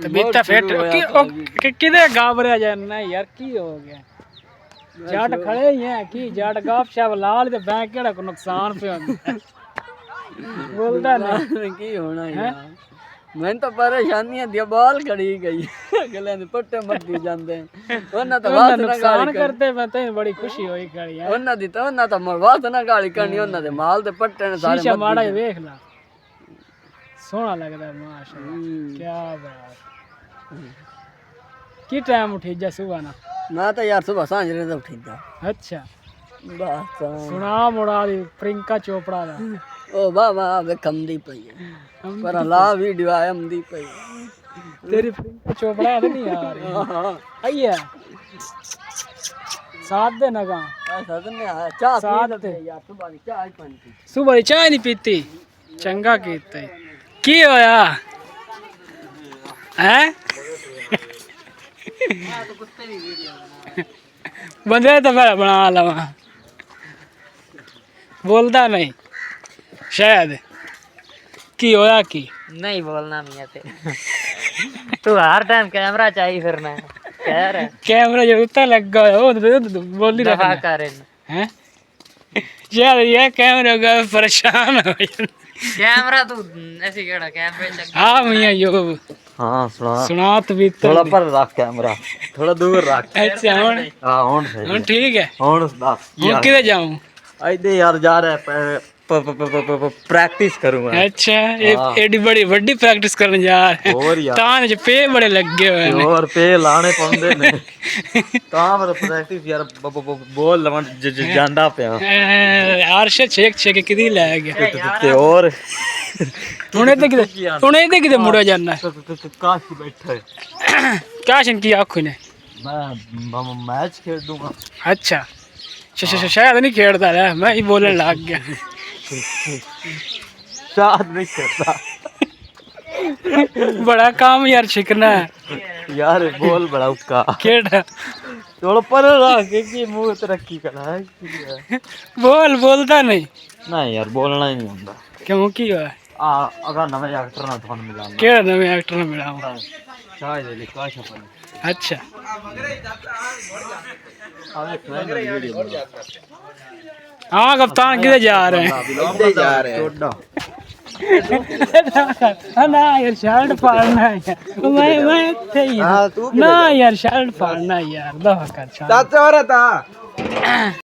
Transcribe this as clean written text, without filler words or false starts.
बीता फेट किधे गाबरिया जाना यार की हो गया जट खड़े ही हैं कि जट गप शप लाल ते बैंक केड़ा को नुकसान पे होंदा बोलदा नहीं की होना यार मैं तो परेशानी दी बाल खड़ी गई अगले ने पट्टे मरदी जांदे ओना तो बात ना गाली करते मैं तो बड़ी खुशी होई गई यार ओना दी तो बात ना गाली करनी ओना दे माल ते पट्टे ने सारे शीशा माड़ा ही देख ला सोना लगदा माशाल्लाह क्या बात की टाइम उठी जा सुबह ना मैं तो यार सुबह सांझ रे उठी जा अच्छा बस सुना मुड़ा दी प्रियंका चोपड़ा दा ओ बाबा वे कमदी पई पर ला वीडियो आमदी पई तेरी प्रियंका चोपड़ा है नहीं यार हां आइए साथ दे नगा साथ ने चाय साथ दे यार सुबह चाय नहीं पीती चंगा कीते की होया हैं बंदे तो मैं बना लवा बोलता नहीं शायद की होया की नहीं बोलना मियां ते तू हर टाइम कैमरा चाहिए फिरना कह रहा कैमरा जो उत्ता लगा हो बोल ही रहा कर हैं यार ये कैमरा का परेशान हो कैमरा तू ऐसे केड़ा कैमरे चल हां मियां यो हां सुना तो भी थोड़ा पर रख कैमरा थोड़ा दूर रख अच्छा हां हुन ठीक है हुन बस हुन किधर जाऊं आइदे यार जा रहा है प्रैक्टिस करूंगा अच्छा एडी बड़ी बड़ी प्रैक्टिस करने जा रहे और यार तान जो पे बड़े लगे हुए हैं और पे लाने पौंदे ने ता पर प्रैक्टिस यार बोल लवन जांदा पे आरश छेक छेक किदी ले गया ते और हुने ते किदे मुड़ा जाना काश बैठा है काश इनकी आंखों ने मैं मैच खेल दूंगा अच्छा शायद नहीं खेलता है मैं ही बोलने लग गया शायद नहीं करता बड़ा काम यार शिकना है यार बोल बड़ा उसका केड़ा थोड़ा पर रख के मुंह ते रखी करा है बोलता नहीं यार बोलना ही नहीं ਹੁੰਦਾ क्यों की है अगर नवे एक्टर ना ਤੁਹਾਨੂੰ ਮਿਲਾਂਗਾ केड़ा नवे एक्टर ना मिलाऊं ਚਾਹ ਦੇ ਲਈ ਕਾਸ਼ ਆਪਾਂ अच्छा हाँ कप्तान किधर जा रहे हैं ना यार शर्ट फाड़ना है मैं ना यार शर्ट फाड़ना यार दफा कर चाचा हो रहा था